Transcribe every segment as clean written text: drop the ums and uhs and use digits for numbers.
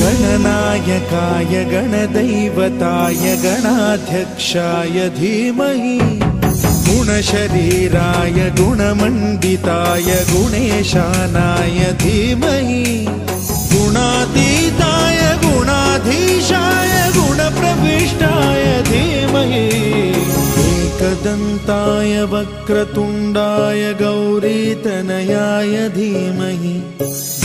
गणनायकाय गणदैवताय गणाध्यक्षाय धीमहि गुणशरीराय गुणमण्डिताय गुणेशानाय धीमहि गुणातीताय गुणाधीशाय गुणप्रविष्टाय धीमहि एकदन्ताय वक्रतुण्डाय गौरीतनयाय धीमहि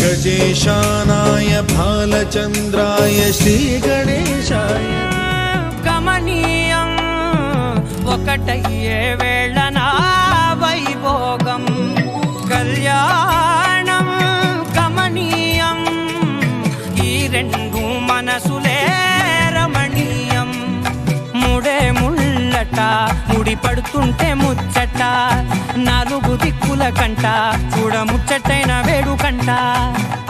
गजेशानाय भालचन्द्राय श्रीगणेशाय गमनीयं ఒకటయ్యే వేళనా వైభోగం కళ్యాణం గమనీయం ఈ రెండు మనసులే రమణీయం ముడే ముళ్ళట ముడి పడుతుంటే ముచ్చట నాలుగు దిక్కుల కంట చూడ ముచ్చటైన వేడుకంట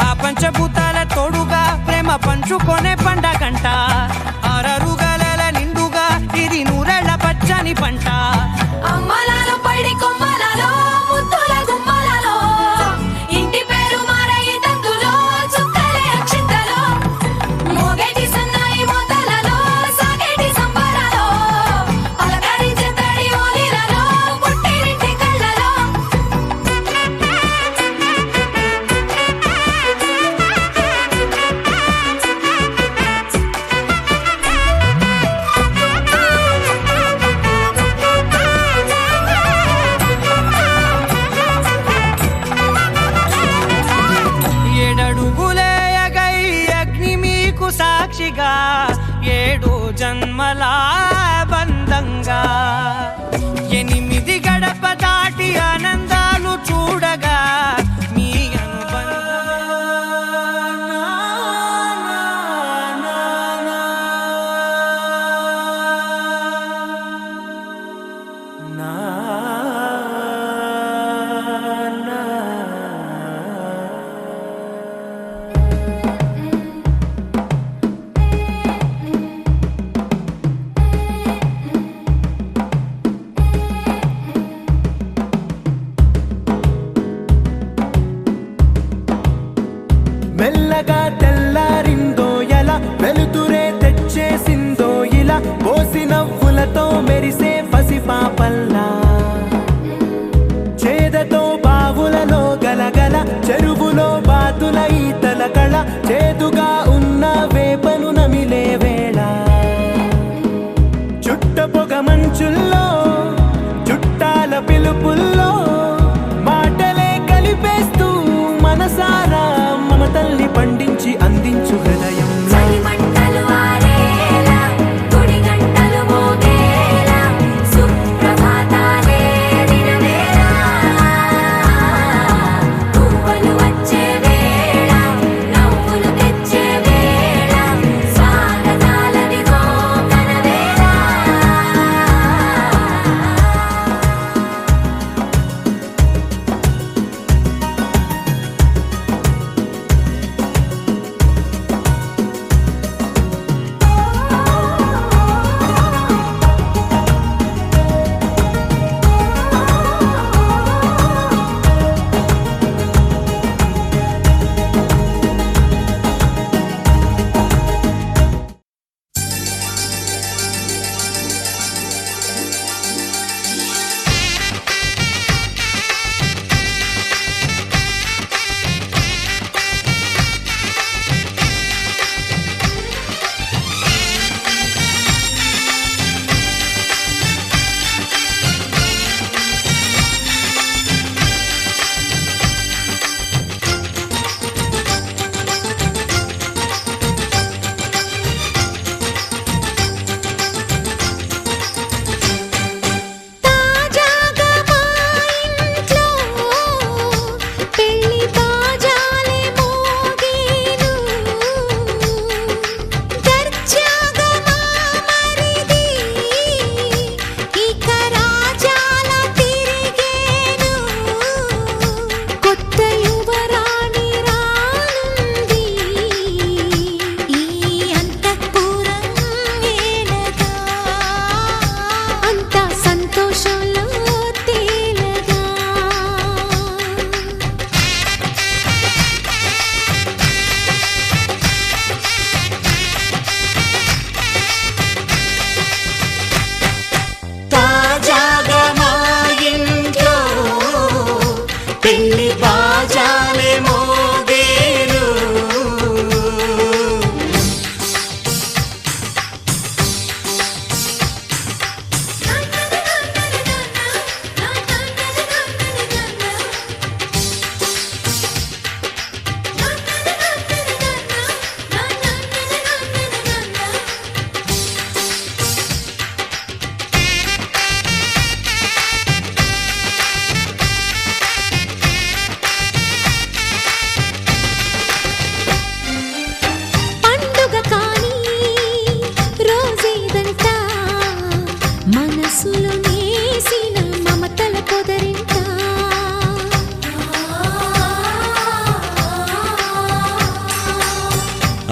ఆ పంచభూతాల తోడుగా ప్రేమ పంచుకొనే పండగంట ఆరరుగల నిండుగా ఇది నూరెళ్ళ పచ్చని పంట అమ్మలాలో పడి కొమ్మలలో ముద్దుల గుమ్మలలో ఇంటి పేరు మారయి తందులో చుక్కలే అక్షింతలో మోగేటి సన్నాయి మోతలలో సాగేటి సంబరాలో అలకరించే తడి ఓలిలలో పుట్టినింటి కళ్ళలో ఏడడుగులేయగై అగ్ని మీకు సాక్షిగా ఏడు జన్మల బంధంగా ఎనిమిది గడప దాటి ఆనందాలు చూడగా మీ మెల్లగా తెల్లారిందో ఎలా వెలుతురే తెచ్చేసిందో ఇలా పోసి నవ్వులతో మెరిసే పసిపాపల్లా చేదతో బావులలో గలగల చెరువులో బాతుల ఈతల కళ చేదుగా ఉన్న వేపను నమిలే వేళ చుట్ట పొగ మంచుల్లో చుట్టాల పిలుపుల్లో మాటలే కలిపేస్తూ మనసారా మమతల్ని పండించి అందించు హృదయం మంటలు ఆరేలా గుడి గంటలు మోగేలా సుప్రభాతాలే దినవేళ పువ్వులు వచ్చే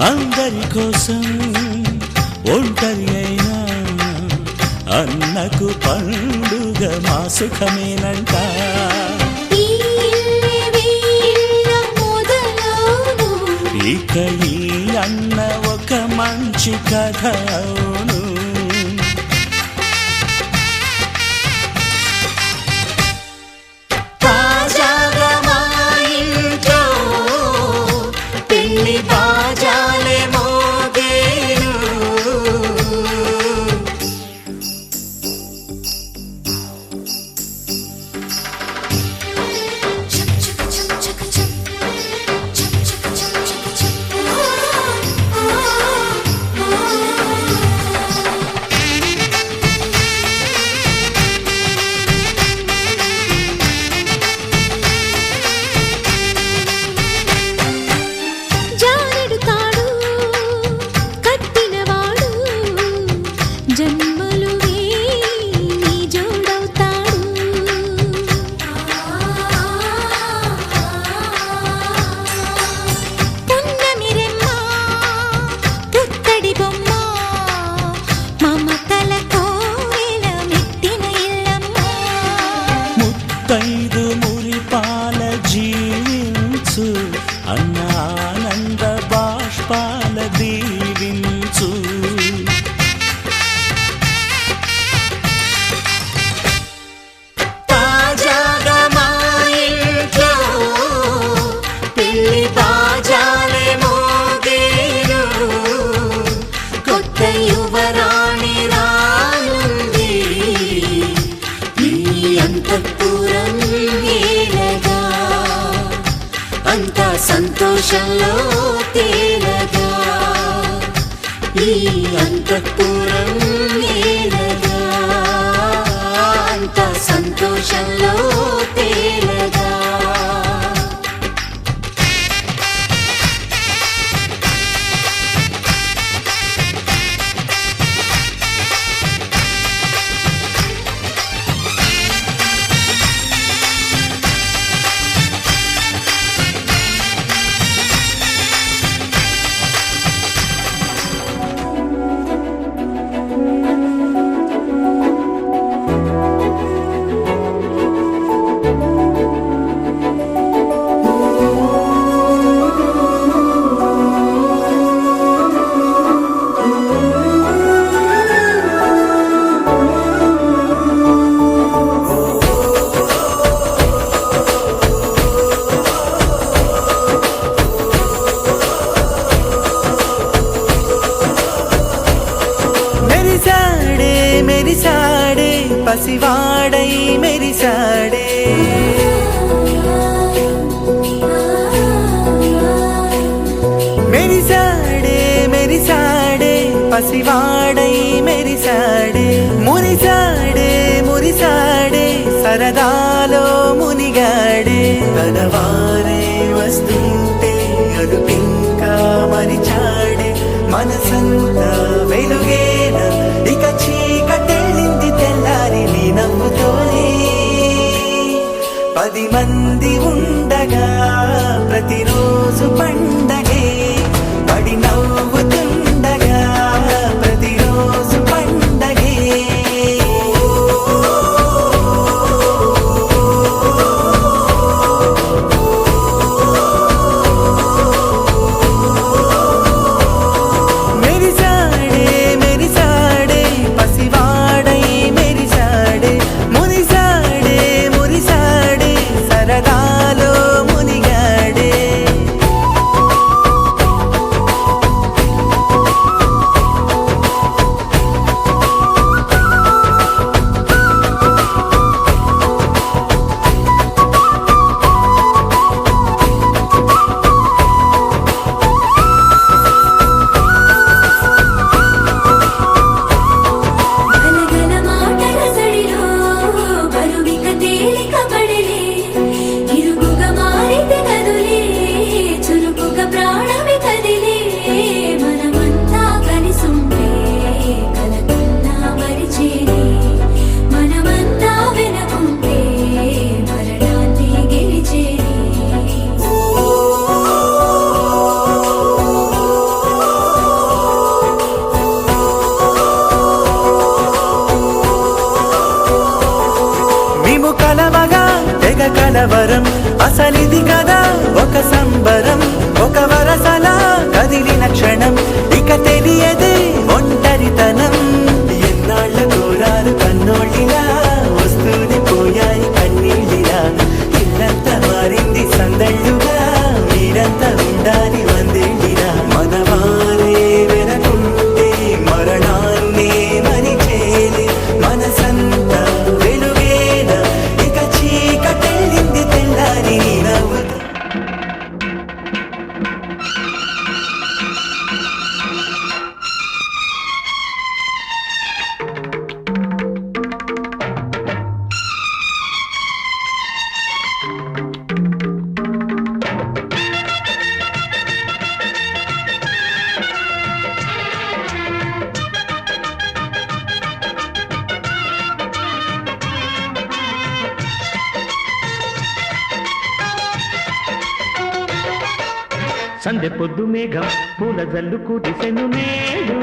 అందరి కోసం ఒంటరి అయినా అన్నకు పండుగ మా సుఖమేనంట. ఈ ఇల్లే వీళ్ళ మొదలవును. ఇక ఈ అన్న ఒక మంచి కథ అవును. తాజాగా మా ఇంట్లో పెళ్లి బాజాలే మోగేను. చక్ చక్ చక్ చక్ చక్. చక్ చక్ చక్ చక్ చక్. జానెడు తాడు కట్టినవాడు జన్మలు వేయి జోడవుతాడు. పున్నమిరెమ్మ పుత్తడి బొమ్మ మమతల కోవెల మెట్టిన ఇల్లమ్మ. ముత్తైదు మురిపాల జీవించు అన్న ఆనంద బాష్పాల దీవించు. తాజాగా మా ఇంట్లో పెళ్లి బాజాలే మోగేను. కొత్త యువరాణి రానుంది ఈ అంతఃపురం ఏలగా. అంతా సంతోషంలో తేలగా ఈ అంతఃపురం ఏలగా. అంతా సంతోషంలో తేలగా. మెరిసాడే మెరిసాడే పసివాడై మెరిసాడే. మెరిసాడే మెరిసాడే పసివాడై మెరిసాడే. మురిసాడే మురిసాడే సరదాలో మునిగాడే. తనవారే వస్తుంటే అదుపింకా మరిచాడే. మనసంతా వెలుగేన ఇక చీకటెళ్ళింది తెల్లారి నీ నవ్వుతోనే. 10 మంది ఉండగా ప్రతిరోజు పండగే. పడి నవ్వుతుండగా ప్రతిరోజు పండగే. మెరిసాడే మెరిసాడే పసివాడై మెరిసాడే. మురిసాడే మురిసాడే సరదాలో మునిగాడే. శ్వాసలా కదిలిన క్షణం ఇక తెలియదే ఒంటరితనం ఎన్నాళ్ళ కోరారు కన్నోళ్ళిలా వస్తూనే పోయాయి కన్నీళ్ళిలా ఇల్లంతా మారింది సందళ్ళుగా మీరంతా ఉండాలి వందేళ్ళిలా మనవారే వెనకుంటే మరణాన్ని మరిచేలే మనసంతా వెలుగేన ఇక చీకటెళ్ళింది తెల్లారి నీ నవ్వుతో సందె పొద్దు మేఘం పూల జల్లు కురిసెను నేడు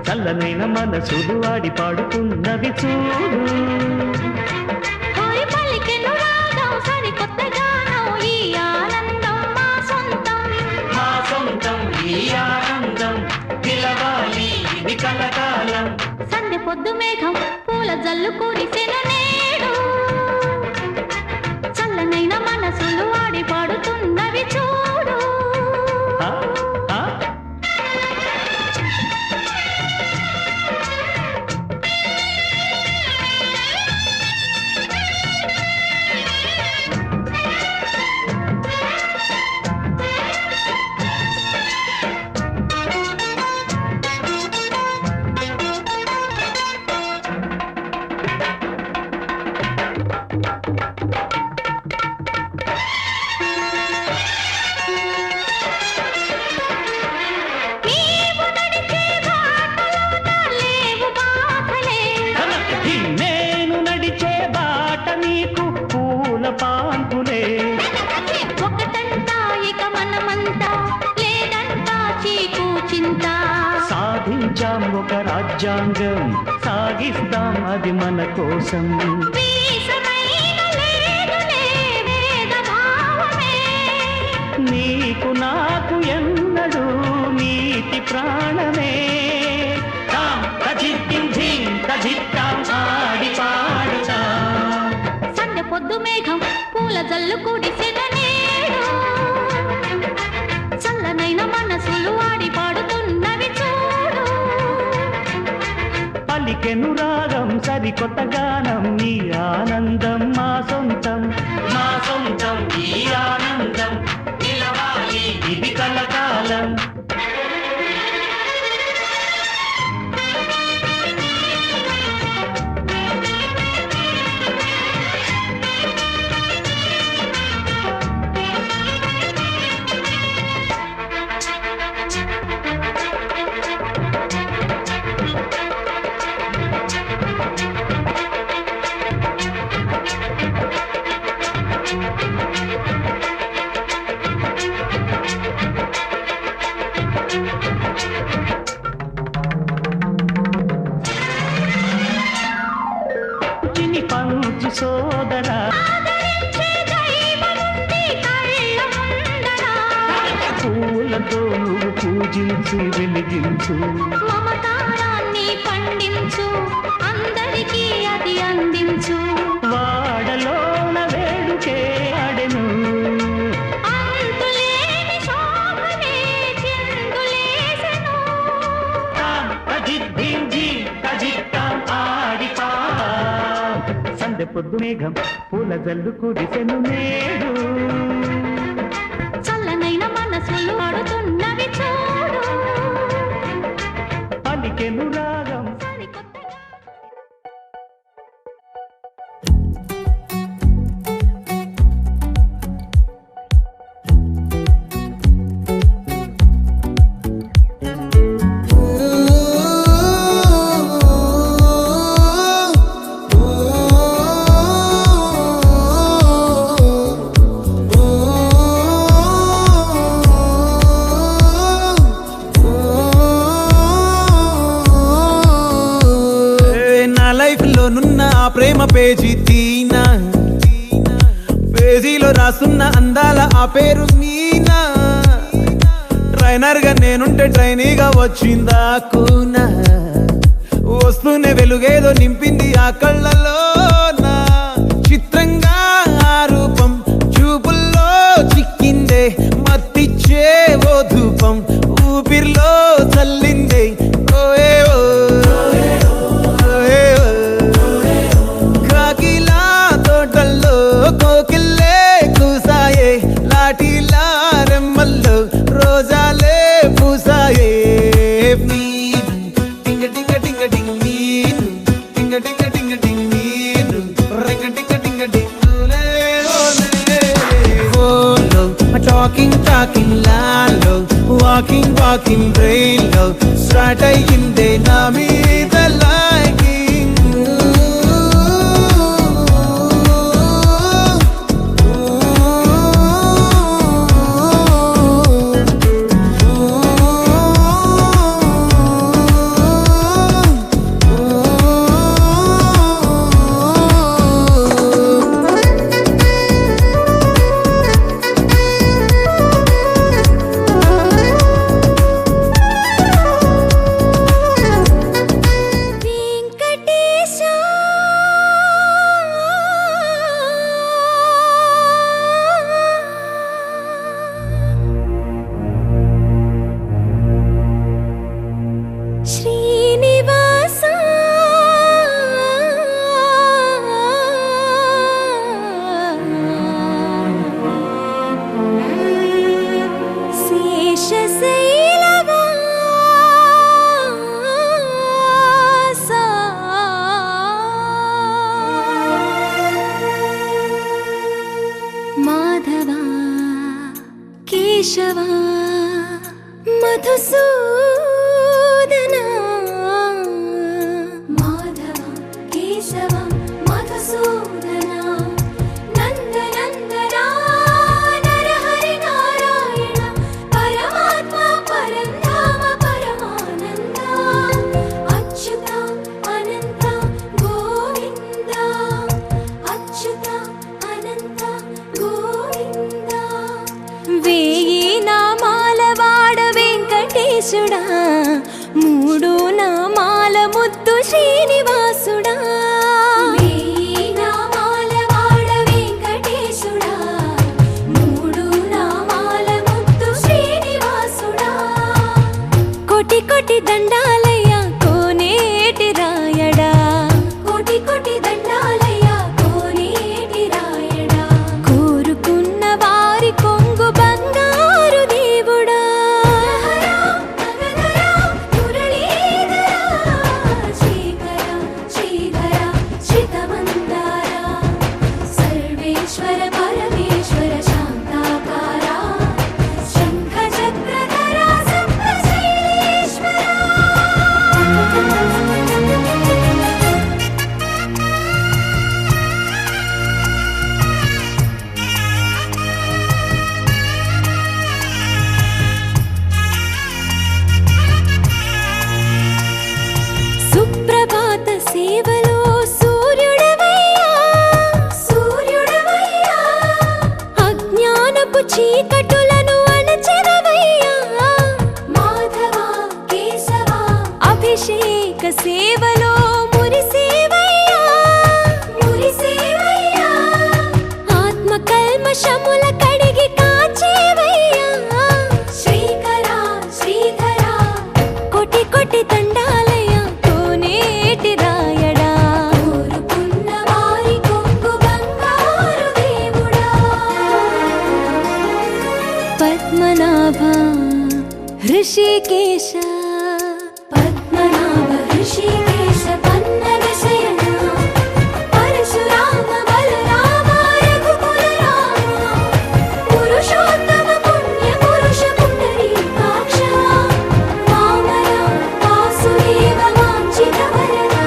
చల్లనైన మనసులు ఆడి పాడుతున్నవి చూడు హాయ్ పలికెను రాగం సరికొత్త గానం ఈ ఆనందం మా సొంతం మా సొంతం ఈ ఆనందం పిలవాలి ఇది కలకాలం సందె పొద్దు మేఘం పూల జల్లు కురిసెను నేడు చల్లనైన మనసులు ఆడి పాడుతున్నవి చూడు ఆ, ఆ. నీవు నడిచే బాటలోన లేవు బాధలే నేను నడిచే బాట నీకు పూల పాన్పులే ఒకటంతా ఇక మనమంతా లేదంతా చీకు చింత సాధించాం ఒక రాజ్యాంగం సాగిస్తాం అది మన కోసం వీసమైన లేదులే వేద భావమే నీకు నాకు ఎన్నడు నీతి ప్రాణమే తాం తజిత్తిం ధీం తజిత్తాం ఆడి పాడుతాం సందె పొద్దు మేఘం పూల జల్లు కుడిసెన నేడు చల్లనైన మనసులు ఆడి పాడుతున్నవి చూడు పలికెను రాగం సరికొత్త గానం ఈ ఆనందం మా సొంతం ఈ ఆనందం నిలవాలి ఇది కలకాలం చిని పంచు సోదరా ఆదరించే దైవముంది కళ్ళ ముందర పూలతో నువ్వు పూజించి వెలిగించు మమకారాన్ని పండించు అందరికీ అది అందించు వాడలోన వేడుకే ఆడెను అంతులేని శోభనే చిందులేసెను తాం తజిద్ధిం ధీం తజిత్తాం ఆడి పాడుతాం సందె పొద్దు మేఘం పూల జల్లు కురిసెను నేడు చల్లనైన మనసులు ఆడుతున్నవి చూడు పలికెను రాగం సరికొత్తగా నున్న ఆ ప్రేమ పేజీ తీనా పేజీలో రాసున్న అందాల ఆ పేరు మీనా ట్రైనర్ గా నేనుంటే ట్రైనీగా వచ్చిందా కూనా వస్తూనే వెలుగేదో నింపింది ఆ కళ్ళలో నా చిత్రంగా ఆ రూపం చూపుల్లో చిక్కిందే మత్తిచ్చే ఓ ధూపం ఊపిరిలో చల్లిందే ఓయే ఓ కాకిలా తోటల్లో కోకిల్లే కూసాయే లాటిలా రెమ్మల్లో రోజాలే పూసాయే టింగ టింగ టింగ టింగ్ నీరు టింగ టింగ టింగ టింగ్ నీరు రింగ టింగ టింగ టింగులే ఓలో టాకింగ్ లాలో వాకింగ్ బ్రెయిన్లో స్టార్ట్ అయ్యిందే నా మీద లైకింగ్ వెంకటేశా శ్రీనివాసా శేషశైలవాసా మాధవా కేశవా మధుసూదనా మాధవ కేశవ మధుసూదనా నందనందనా నరహరి నారాయణ పరమాత్మ పరంధామ పరమానంద అచ్యుత అనంత గోవింద అచ్యుత అనంత గోవింద వేయి నామాల వాడ వెంకటేశుడా మూడు నామాల ముద్దు శ్రీనివాసుడా వేయి నామాల వాడ వెంకటేశుడా మూడు నామాల ముద్దు శ్రీనివాసుడా కోటి కోటి దండాలయ్య కోనేటి రాయడా కోటి కోటి దండాలయ్య కోనేటి రాయడా కోరుకున్న వారి కొంగు బంగారు దేవుడా సర్వేశ్వర పరమేశ్వర శాంతాకారా శంఖ చక్రధరా సప్తశైలేశ్వరా సుప్రభాత సేవలో సూర్యుడవయ్యా సూర్యుడవయ్యా అజ్ఞానపు చీకటులను అణచెదవయ్యా మాధవ కేశవ అభిషేక సేవలో మురిసేవయ్యా మురిసేవయ్యా ఆత్మ కల్మషముల కడిగి కాచేవయ్యా శ్రీకర శ్రీధర కోటి కోటి దండాలయ కోనేటి రాయడా కోరుకున్న వారి కొంగు బంగారు దేవుడా పద్మనాభ హృషికేశ పద్మనాభ హృషికేశ పన్నగ శయన పరశురామ బలరామ రఘుకుల రామ పురుషోత్తమ పుణ్య పురుష పుండరీకాక్ష వామన వాసుదేవ వాంఛిత వరదా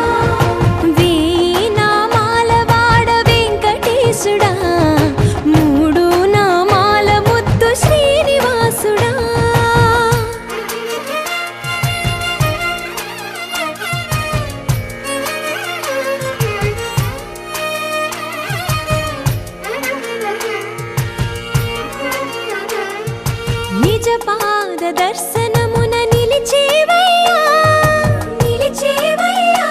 వేయి నామాల వాడ వెంకటేశుడా మూడు నామాల ముద్దు శ్రీనివాసుడా నిజ పాద దర్శనమున నిలిచేవయ్యా నిలిచేవయ్యా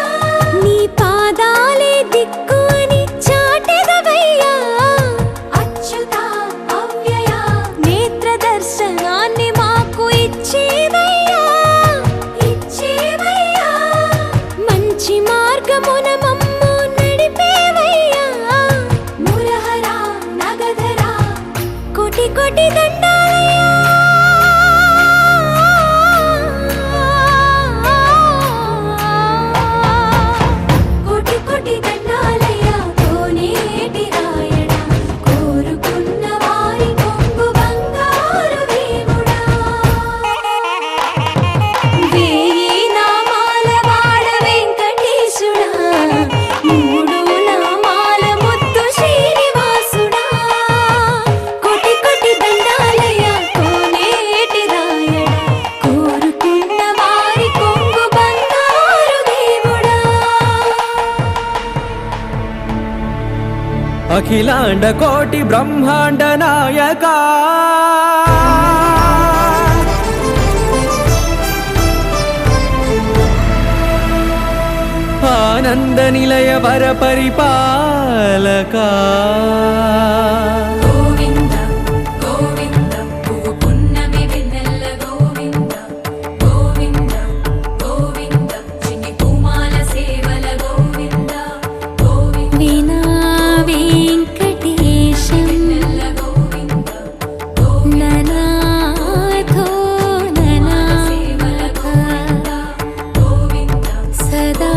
నీ పాదాలే దిక్కు అని చాటెదవయ్యా అచ్యుత అవ్యయ నేత్ర దర్శనాన్ని మాకు ఇచ్చేవయ్యా ఇచ్చేవయ్యా మంచి మార్గమున మమ్ము నడిపేవయ్యా మురహర నగధర కోటి కోటి దండాలయ్యా కోటి కోటి దండాలయ్యా కోనేటి రాయడా కోరుకున్న వారి కొంగు బంగారు దేవుడా వేయి నామాల వాడ వెంకటేశుడా మూడు నామాల ముత్తు శ్రీనివాసుడా కోటి కోటి దండాలయ్యా కోనేటి రాయడా కోరుకున్న వారి కొంగు బంగారు దేవుడా అఖిలాండ కోటి బ్రహ్మాండ నాయక ఆనంద నిలయ వర పరిపాలక గోవింద గోవింద పువ్వు పున్నమి వెన్నెల గోవింద గోవింద గోవింద చిన్ని పూమాల సేవల గోవింద గోవింద వీణా వెంకటేశం వెన్నెల గోవింద ననాథో ననా సేవల గోవింద గోవింద సదా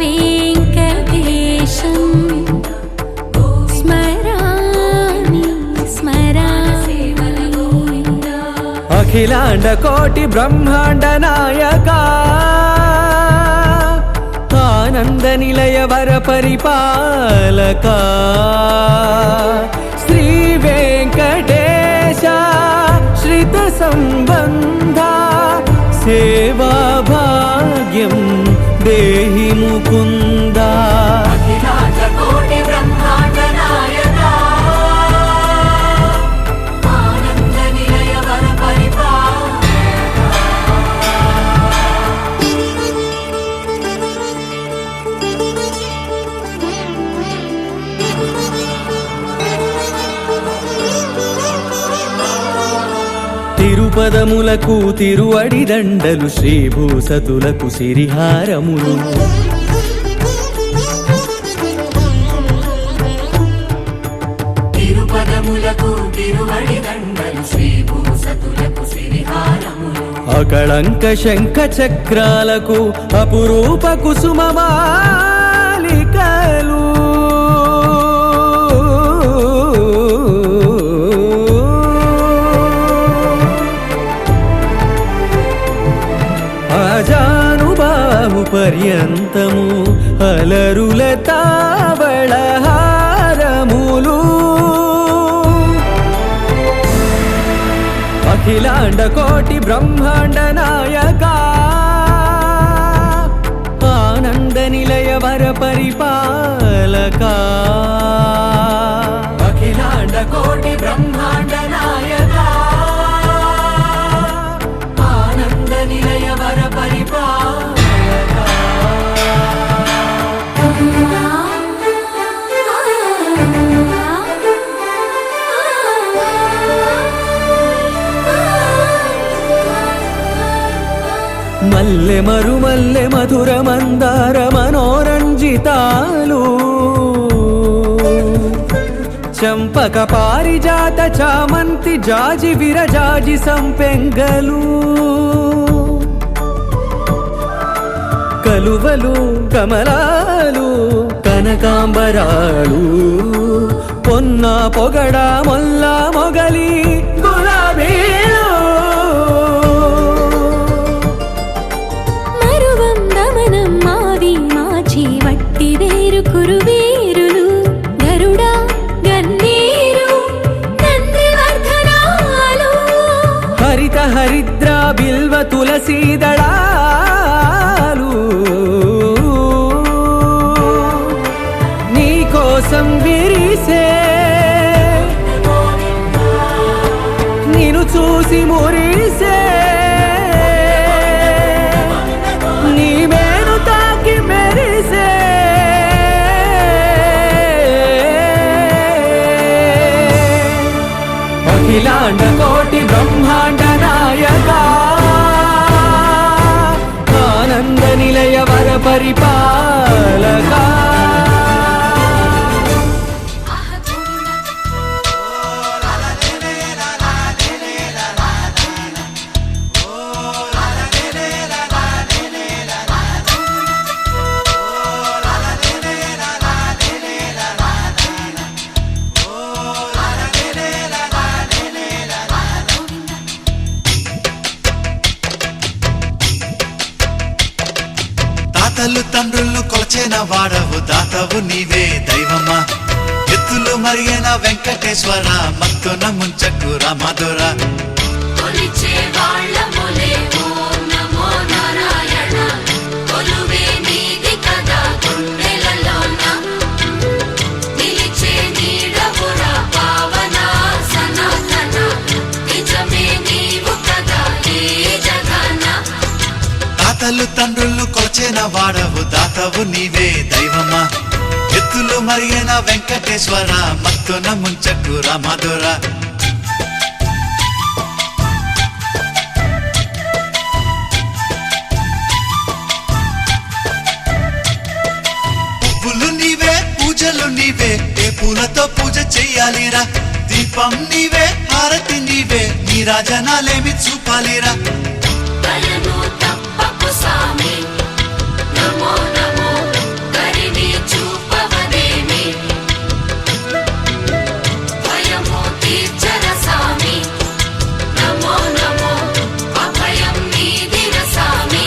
వెంకటేశం స్మరామి స్మరామి సేవల గోవింద అఖిలాండ కోటి బ్రహ్మాండ నాయక ఆనంద నిలయ వర పరిపాలక శ్రీ వెంకటేశ శ్రిత సంబంధ సేవా భాగ్యం దేహి ముకుంద అఖిలాండ కోటి బ్రహ్మాండ నాయక ఆనంద నిలయ వర తిరుపదములకు తిరువడి దండలు శ్రీభూసతులకు సిరిహారములు తిరుపదములకు తిరువడి దండలు శ్రీభూసతులకు సిరిహారములు అకళంక శంఖ చక్రాలకు అపురూప కుసుమమాలికలు ఆజానుబాహు పర్యంతము అలరుల తావళహారములు అఖిలాండ కోటి బ్రహ్మాండ నాయక ఆనంద నిలయ వర పరిపాలక అఖిలాండ కోటి బ్రహ్మాండ నాయక ఆనంద నిలయ వర పరిపాలక మల్లె మరుమల్లె మధుర మందార మనోరంజితాలు చంపక పారిజాత చామంతి జాజి విరజాజి సంపెంగలు కలువలు కమలాలు కనకాంబరాలు పొన్న పొగడ మొల్ల మొగలి గులాబీలు మరువం దమనం మావి మాచి వట్టి వేరు కురువేరులు గరుడా గన్నేరు నందివర్ధనాలు హరిత హరిద్ర బిల్వ తులసీ దళాలు నీ కోసం విరిసే నిన్ను చూసి మురి పరిపాలక ఆహా తాతలు తండ్రులు కొలచిన వాడవు దాతవు నీవే దైవమా ఎత్తులు మరిగిన వెంకటేశ్వర మత్తున ముంచకు రామధుర కొలిచే వాళ్ళములే ఓం నమో నారాయణ కొలువే నీది కదా గుండెలలోన నిలిచే నీడవురా పావన సనాతన నిజమే నీవు కదా ఈ జగన తాతలు తండ్రులు కొలచిన వాడవు దాతవు నీవే దైవమా ఎత్తులు మరిగిన వెంకటేశ్వర మత్తున ముంచకు రామధుర పువ్వులు నీవే పూజలు నీవే ఏ పూలతో పూజ చెయ్యాలిరా దీపం నీవే హారతి నీవే నీ రాజనాలేమి చూపాలిరా దయను తప్పకు సామి నమో నమో కరిని చూపవదేమి భయము తీర్చర సామి నమో నమో అభయం నీదిర సామి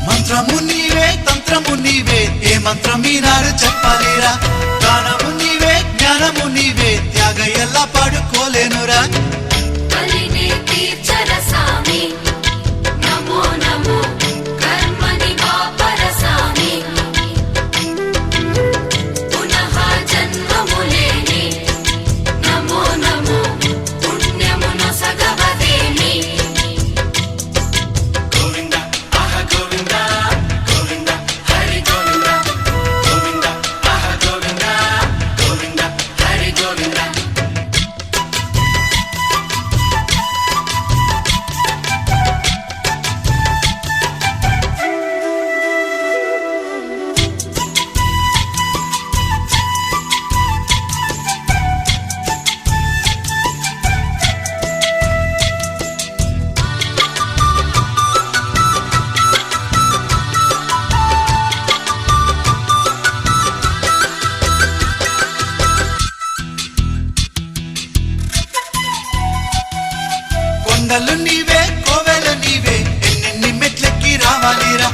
మంత్రము నీవే తంత్రము నీవే ఏ మంత్రం ఈనాడు చెప్పాలిరా గానము నీవే జ్ఞానము నీవే త్యాగ ఎలా పాడుకోలేనురా కలిని తీర్చర సామి నమో నమో కర్మని వాపర సామి పునః జన్మములేని నమో నమో పుణ్యమును సగవదేమి గోవింద ఆహ గోవింద గోవింద హరి గోవింద గోవింద ఆహ గోవింద గోవింద హరి గోవింద కొండలు నీవే కోవెలు నీవే ఎన్నెన్ని మెట్లెక్కి రావాలిరా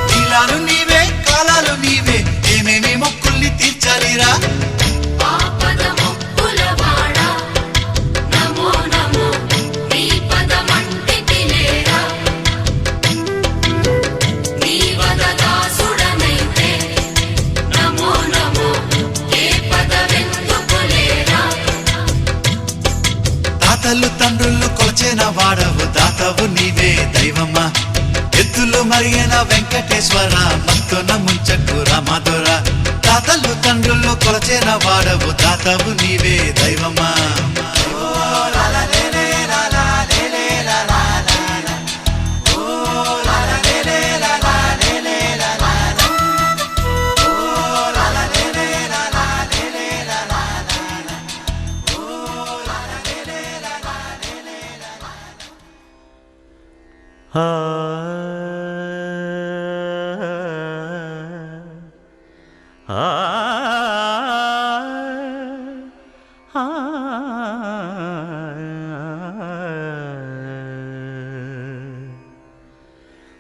నీలాలు నీవే కాలాలు నీవే ఏమేమి మొక్కుల్ని తీర్చాలిరా ఆపద ముక్కులవాడ నమో నమో నీ పదమంటి తిలేరా నీ వదదాసుడనైతే నమో నమో ఏ పదవెందుకులేరా తాతలు తండ్రులు కొలచిన వాడవు దాతవు నీవే దైవమా ఎత్తులు మరిగిన వెంకటేశ్వర మత్తున ముంచకు రామధుర తాతలు తండ్రులు కొలచిన వాడవు దాతవు నీవే దైవమా ఆ ఆ ఆ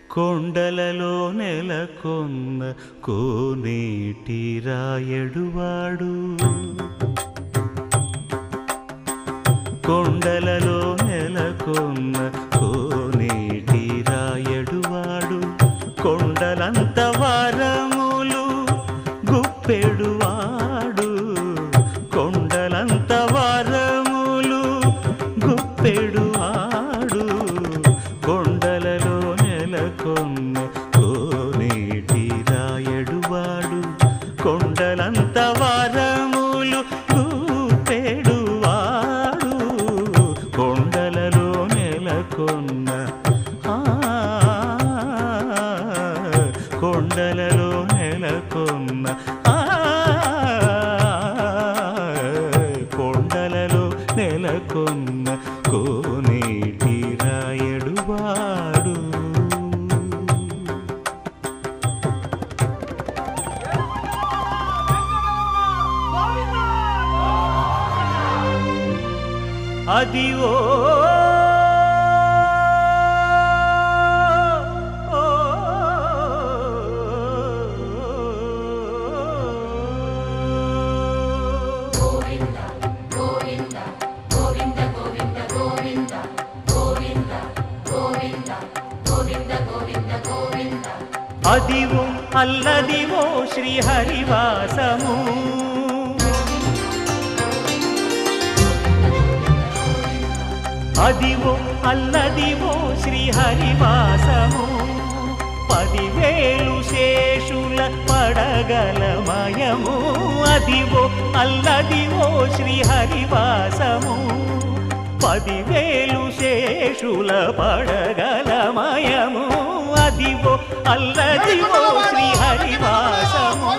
కొండలలో నెలకొన్న కోనేటి రాయడువాడు కొండలలో నెలకొన్న కోనేటి రాయడువాడు కొండలంత వారములు గుప్పెడువాడు కొండలంత వారములు గుప్పెడువాడు కొండలలో నెలకొన్న కోనేటి రాయడువాడు కొండలంత వారములు గుప్పెడువాడు కొండలలో నెలకొన్న కొండలలో నెలకొన్న కొండలలో నెలకొన్న కోనేటి రాయడువాడు అదివో అదివో అల్లదివో శ్రీహరివాసము అదివో అల్లదివో శ్రీహరివాసము 10,000 శేషుల పడగలమయము అదివో అల్లదివో శ్రీహరివాసము 10,000 శేషుల పడగలమయము అదివో అల్లదివో శ్రీహరివాసము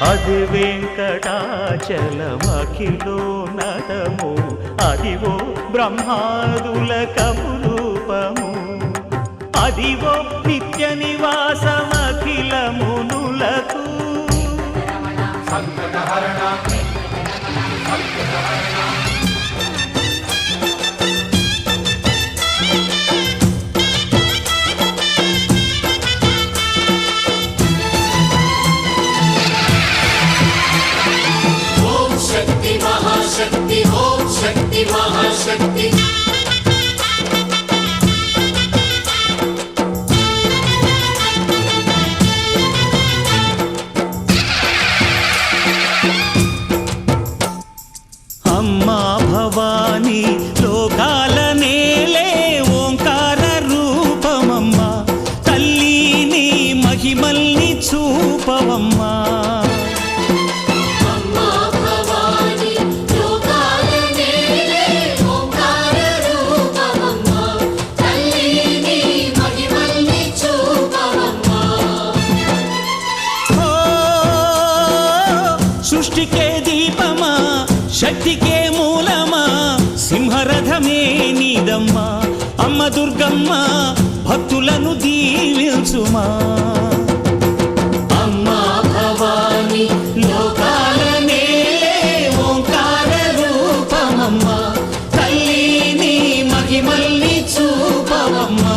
అది వెంకటాచలమఖిలో నటము అదివో బ్రహ్మాదుల కపురూపము అదివో నిత్య నివాసమఖిల మునులకు महाशक्ति ओम शक्ति महाशक्ति अम्मा भवानी लोकाल नेले ओंकार रूपमम्मा तल्लीनी महिमल्नी चूपवम्मा సృష్టికే దీపమా శక్తికే మూలమా సింహరథమే నీదమ్మా అమ్మ దుర్గమ్మ భక్తులను దీవించుమా అమ్మా భవాని లోకాల నేలే ఓంకార రూపమమ్మా తల్లిని మహిమల్ని చూపవమ్మా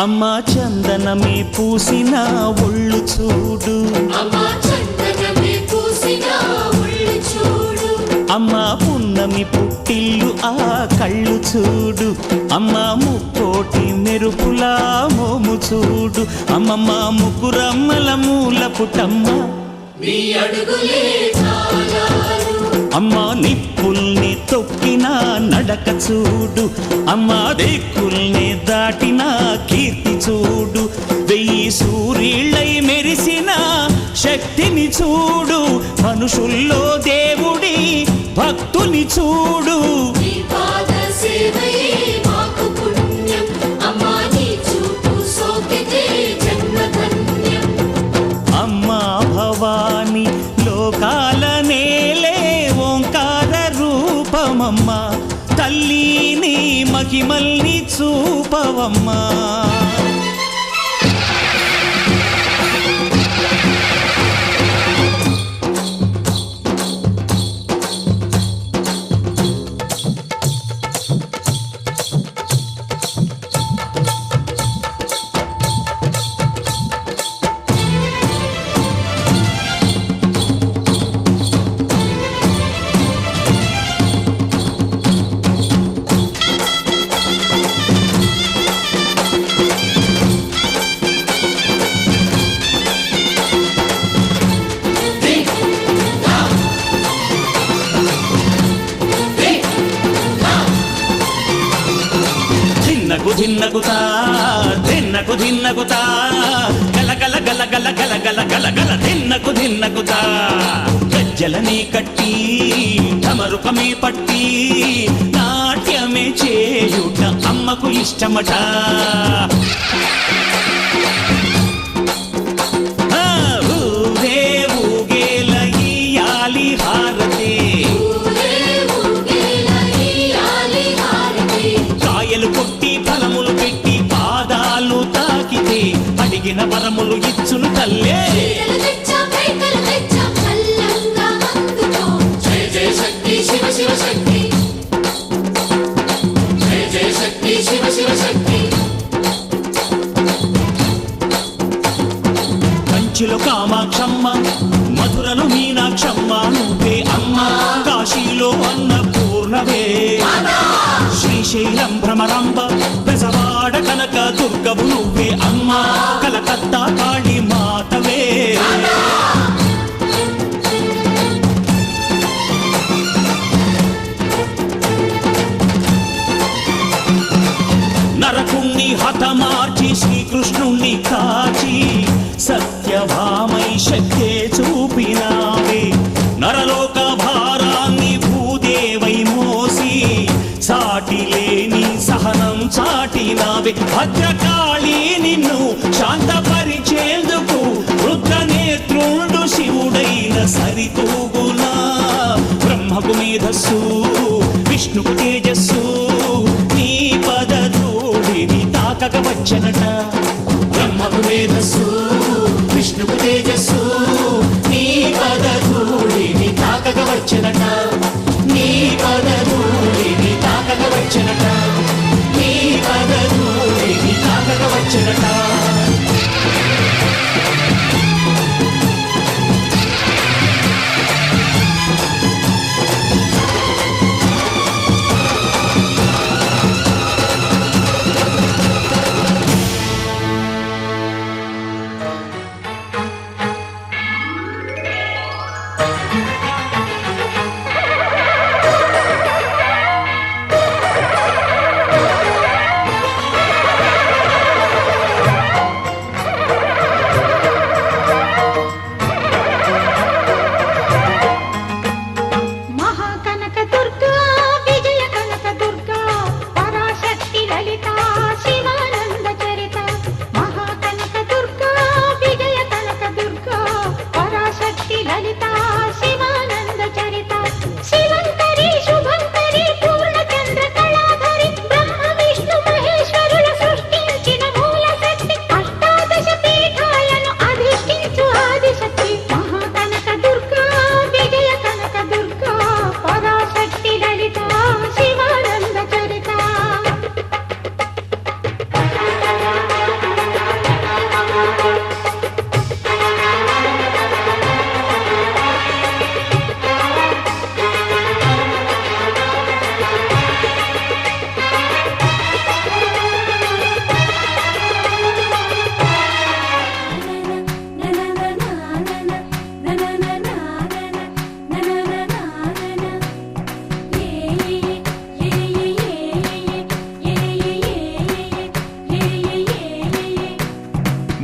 అమ్మా చందనమే పూసిన ఒళ్ళు చూడు అమ్మా చందనమే పూసిన ఒళ్ళు చూడు అమ్మా పున్నమి పుట్టిల్లు ఆ కళ్ళు చూడు అమ్మా ముక్కోటి మెరుపులా మోము చూడు అమ్మమ్మ ముగ్గురమ్మల మూల పుటమ్మ నీ అడుగులే చాలారు అమ్మా నిప్పుల్ని తొక్కిన నడక చూడు అమ్మా దిక్కుల్ని దాటిన కీర్తి చూడు 1000 సూర్యుళ్ళై మెరిసిన శక్తిని చూడు మనుషుల్లో దేవుడి భక్తుని చూడు. నీ పాద సేవయే మాకు పుణ్యం అమ్మా నీ చూపు సోకితే జన్మ ధన్యం. అమ్మా భవాని లోకాల నేలే ఓంకార రూపమమ్మా తల్లిని మహిమల్ని చూపవమ్మా. ధిన్నకుతా ధిన్నకుతా గల గల గల గల గల గల గల గల ధిన్నకుతా గజ్జలని కట్టి ఢమరుకమే పట్టి నాట్యమే చేయుట అమ్మకు ఇష్టమట. ఊరే ఊగేల ఇయ్యాలి హారతి కాయలు కొట్టి ఫలములు పెట్టి పాదాలు తాకితే అడిగిన వరములు ఇచ్చును తల్లే. జయ జయ శక్తి శివ శివ శక్తి జయ జయ శక్తి శివ శివ శక్తి. కంచిలో కామాక్షమ్మ మధురలో మీనాక్షమ్మ నువ్వే అమ్మ కాశీలో అన్నపూర్ణవే శ్రీశైలం భ్రమరాంబ బెజవాడ కనక దుర్గవు నువ్వే అమ్మ కలకత్తా కాళీ మాతవే. నరకుణ్ణి హతమార్చి శ్రీకృష్ణుణ్ణి కాచి సత్యభామై శక్తే చూపినావే నరలోక భారాన్ని భూదేవై మోసి సాటి లేని సహనం చాటినావే. భద్రకాళి నిన్ను శాంతపరిచేందుకు రుద్రనేత్రుండు శివుడైన సరితూగునా. బ్రహ్మకు మేధస్సు విష్ణుకు తేజస్సు నీ పదధూళిని తాకక వచ్చనట. బ్రహ్మకు మేధస్సు విష్ణుకు తేజస్సు నీ పదధూళిని తాకక వచ్చనట. నీ పదధూళిని తాకక వచ్చనట. నీ పదధూళిని తాకక వచ్చనట.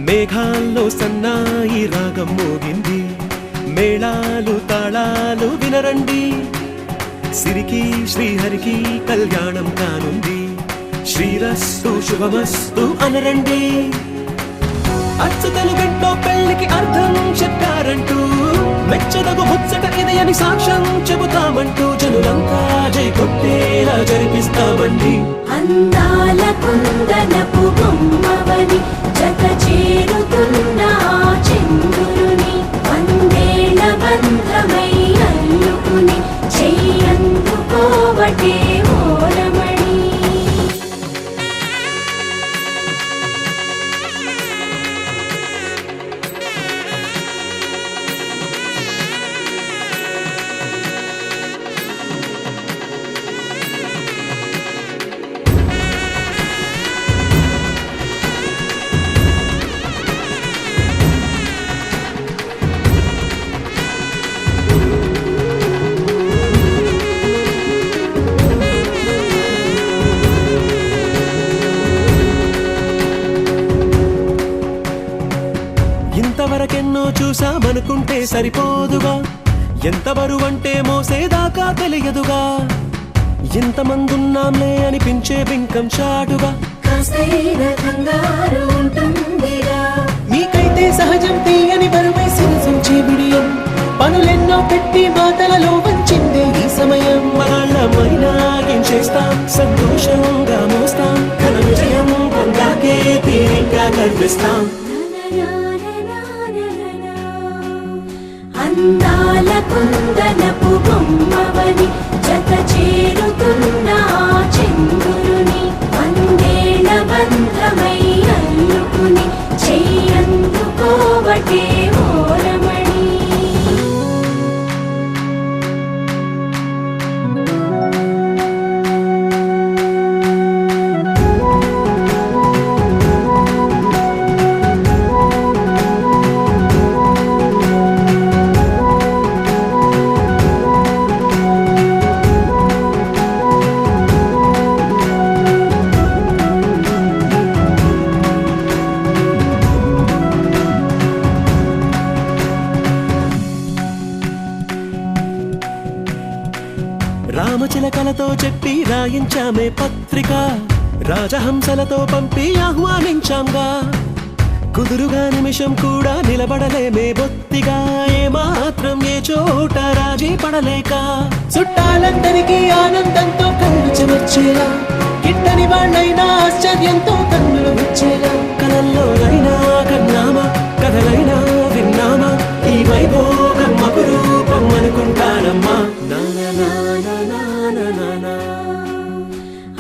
మేఘాల్లో సన్నాయి రాగం మోగింది, మేళాలు తాళాలు వినరండి, సిరికి శ్రీహరికి కళ్యాణం కానుంది. శ్రీరస్తు శుభమస్తు అనరండి. అచ్చ తెలుగింట్లో పెళ్లికి అర్థం చెప్పారంటూ మెచ్చదగు ముచ్చట ఇది అని సాక్ష్యం చెబుతామంటూ జనులంతా జై కొట్టేలా జరిపిస్తామండి. అందాల కుందనపు బొమ్మవని జత చేరుతున్న చంద్రుని వందేళ్ల బంధమై అల్లుకుని చెయ్యందుకోవటే ఓరమణి. ఇంతవరకెన్నో చూసామనుకుంటే సరిపోదుగా, ఎంత బరువంటే మోసేదాకా తెలియదుగా. ఇంతమందున్నాంలే అనిపించే బింకం చాటుగా కాస్తైన కంగారు ఉంటుందిరా. మీకైతే సహజం తీయని బరువై సిరసించే బిడియం, పనులెన్నో పెట్టి మాటలలో వంచిందే ఈ సమయం. మనాళ్ళమైనా ఏం చేస్తాం, సంతోషంగా మోస్తాం, ఘన విజయం పొందాకే తీరిగ్గా కనిపిస్తాం. అందాల కుందనపు బొమ్మవని జత చేరుతున్న చంద్రుని వందేళ్ల బంధమై అల్లుకుని చెయ్యందుకోవటే ఓరమణి. రామచిలకలతో చెప్పి రాయించామే పత్రిక, రాజహంసలతో పంపి ఆహ్వానించాంగా. కుదురుగా నిమిషం కూడా నిలబడలేమే బొత్తిగా, ఏమాత్రం ఏ చోట రాజీ పడలేక. చుట్టాలందరికీ ఆనందంతో కళ్ళు చెమర్చేలా, గిట్టని వాళ్ళైనా ఆశ్చర్యంతో కన్నులు వచ్చేలా. కలల్లోనైనా కన్నామా, కథలైనా విన్నామా, ఈ వైభోగం అపురూపం అనుకుంటానమ్మా.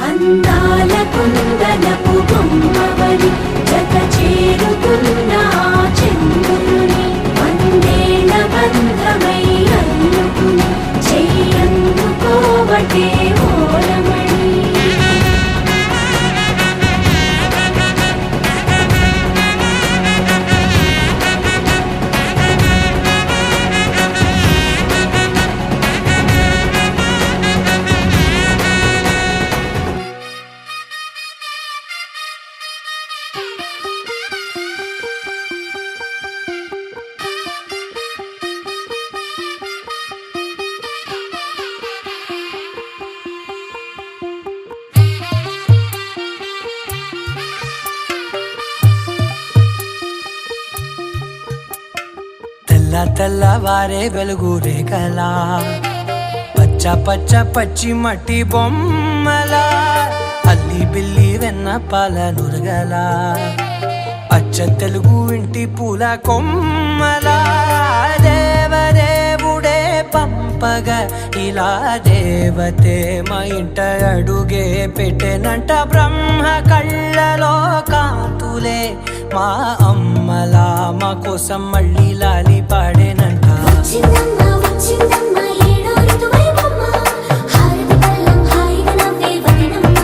అందాల కుందనపు బొమ్మవని జత చేరుతున్న చంద్రుని వందేళ్ల బంధమై అల్లుకుని చెయ్యందుకోవటే ఓరమణి. తెల్లవారే వెలుగు రేఖలా, పచ్చ పచ్చ పచ్చి మట్టి బొమ్మలా, అల్లి బిల్లి వెన్న పాల నురగలా, అచ్చ తెలుగు ఇంటి పూల కొమ్మలా. దేవదేవుడే పంపగా ఇలా దేవతే మా ఇంట అడుగే పెట్టెనంట. బ్రహ్మ కళ్ళలో కాంతులే మా అమ్మలా మా కోసం మళ్ళీ లాలి పాడేనంట. వచ్చిందమ్మ వచ్చిందమ్మ ఏడో ఋతువైవమ్మ, హారతి పళ్ళం హాయిగా నవ్వే వదినమ్మ.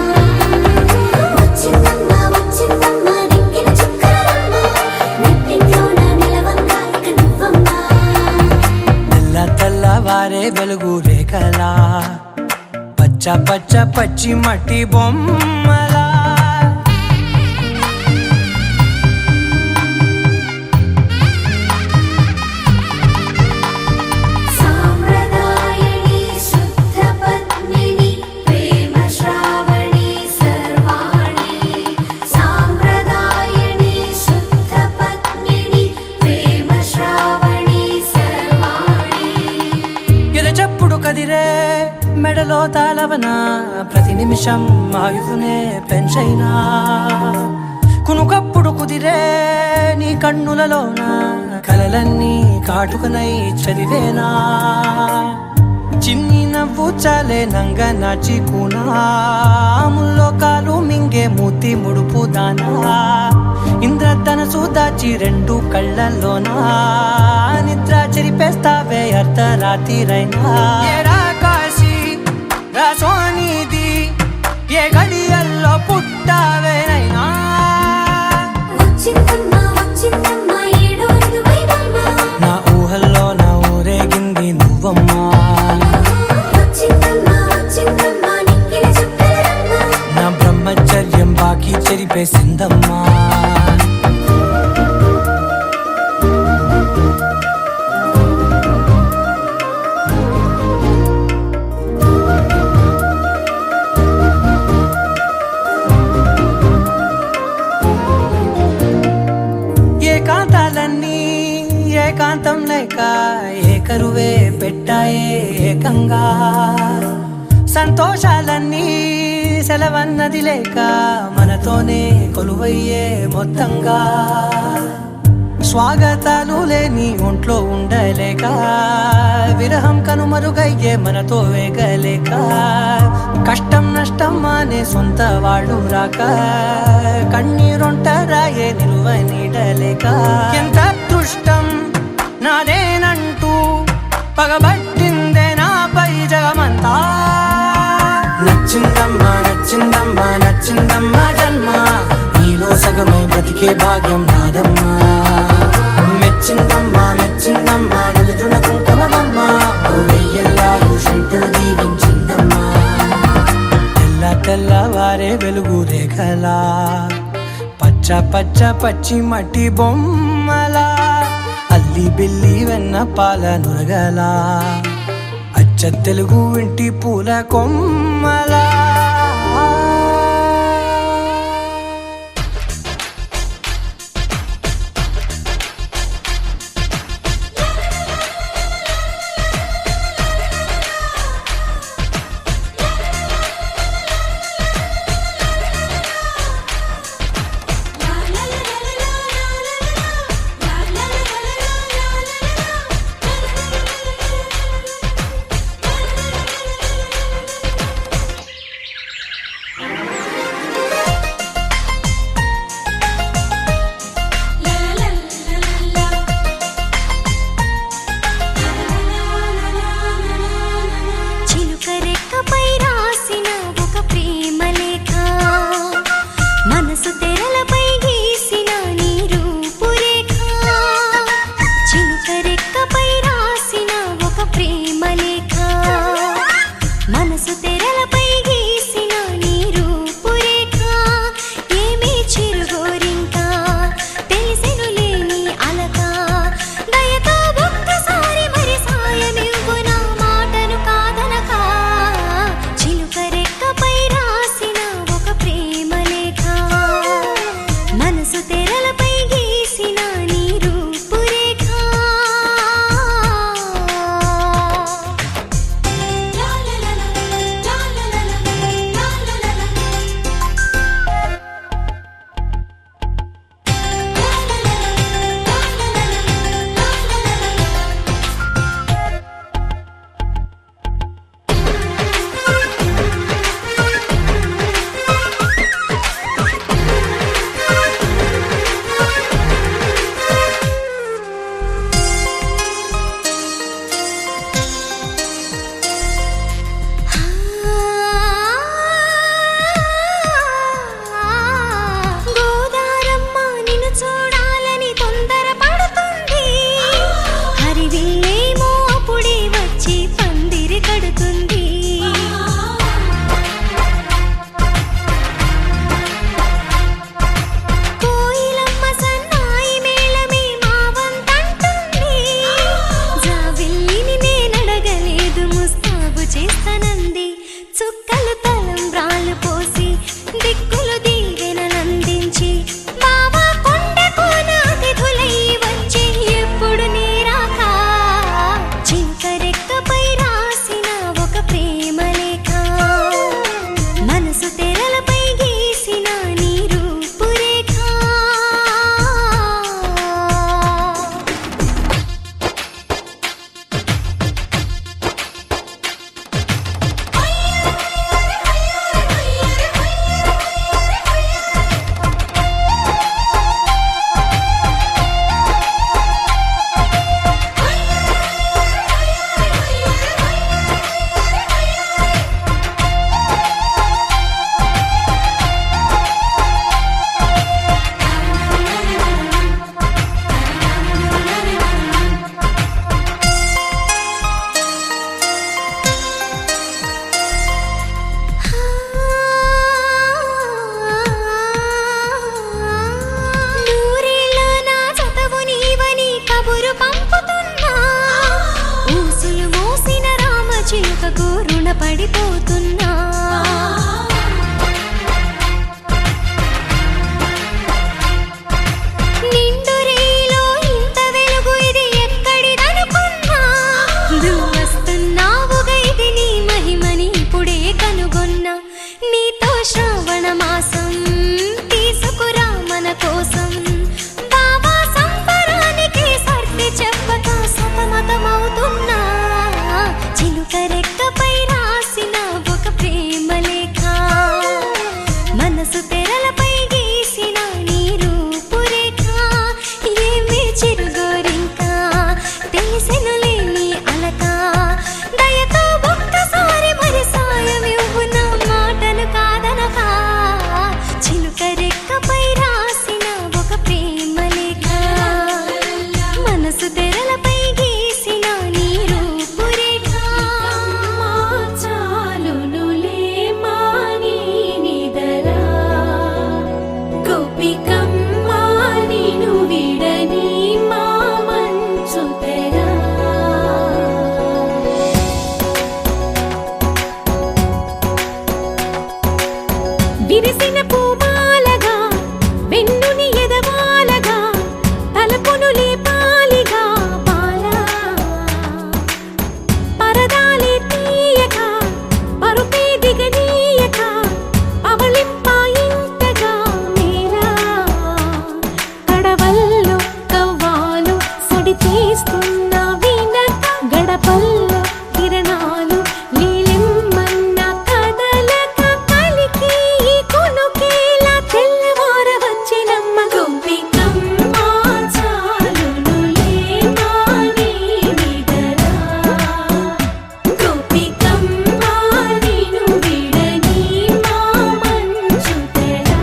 వచ్చిందమ్మ వచ్చిందమ్మ దిక్కిన చుక్కలమ్మ, నెట్టింట్లోన నిలవంగా ఇక నువ్వమ్మ. తెల్లవారే వెలుగు రేఖలా, పచ్చ పచ్చ పచ్చి మట్టి బొమ్మలా. సాంప్రదాయని శుద్ధ పద్ధతి మెడలో తాళవన ప్రతి నిమిషం ఆయువునే పెంచైనా కునుకప్పుడు కుదిరే నీ కన్నులలోన కలలన్నీ కాటుకనై చదివేనా చిన్ని నవ్వు చాలే నంగ నాచి కూనాముల్లో కాలు మింగే మూతి ముడుపు దానా ఇంద్రధనసు దాచి రెండు కళ్ళల్లోనా నిద్ర చెరిపేస్తావే అర్ధరాత్రిరైనా ఏరా కాశీ రా సోనిది ఏ గడియల్లో పుట్టావేనైనా వచ్చిందమ్మా వచ్చిందమ్మా ఏడో ఋతువైవమ్మా నా ఊహల్లో నా ఊరేగింది నువ్వమ్మా వచ్చిందమ్మా వచ్చిందమ్మా నిక్కిన చుక్కలమ్మా నా బ్రహ్మచర్యం బాకీ చెరిపేసిందమ్మా ఏకాంతాలన్నీ ఏకాంతం లేక ఏకరువే పెట్టాయే ఏకంగా సంతోషాలన్నీ సెలవన్నది లేక మనతోనే కొలువయ్యే మొత్తంగా స్వాగతాలు లేని ఒంట్లో ఉండలేక విరహం కనుమరుగయ్యే మనతో వేగలేక కష్టం నష్టం అనే సొంత వాళ్ళు రాక కన్నీరొంటరాయే నిలువ నీడలేక ఎంత అదృష్టం నాదేనంటూ పగబట్టిందే నాపై జగమంతా నచ్చిందమ్మా నచ్చిందమ్మా నచ్చిందమ్మా జన్మ నీలో సగమై బ్రతికే భాగ్యం నాదమ్మా మెచ్చిందమ్మా మెచ్చిందమ్మా నిలుతున్న కుంకుమమ్మా వెయ్యల్లాలు శంకరు దీవించిందమ్మా తెల్ల తెల్లవారే వెలుగు రేఖలా పచ్చ పచ్చ పచ్చి మట్టి బొమ్మలా అల్లి బిల్లి వెన్న పాల నురగలా అచ్చ తెలుగు ఇంటి పూల కొమ్మలా చిలుకరెక్కపై రాసిన ఒక ప్రేమ లేఖ మనసు తెరలపై గీసిన నీ రూపురేఖ ఏమి చిరుగోరింకా తెలిసెనులే నీ అలక దయతో ఒక్కసారి మరి సాయం ఇవ్వు నా మాటను కాదనక చిలుకరెక్కపై రాసిన ఒక ప్రేమ లేఖ మనసు తెరలపై గీసిన నీ రూపురేఖ చాలునులే మాని నిదరా గోపికమ్మ నిను విడని మా మంచు తెరా విరిసిన పూమాలగా వెన్నుని ఎదవాలగా తలపును లేపాలిగా బాలా పరదాలే తీయక పరుపే దిగనీయక అవళింపాయింతగా మేరా కడవల్లో కవ్వాలు సడి చేస్తున్న వీణత గడపల్లో కిరణాలు నీలిమ్మన్న కదలక కలికి ఈ కొనుకేలా తెల్లవార వచ్చినమ్మ గోపికమ్మ చాలునులే మాని నిదరా గోపికమ్మ నిను విడని మా మంచు తెరా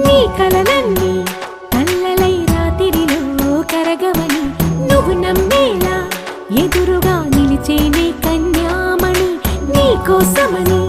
నీ కలలన్నీ కళ్ళలై రాత్రిలో కరగవని నువ్వు నమ్మేలా ఎదురుగా నిలిచే నీ కన్యామణి నీ కోసమని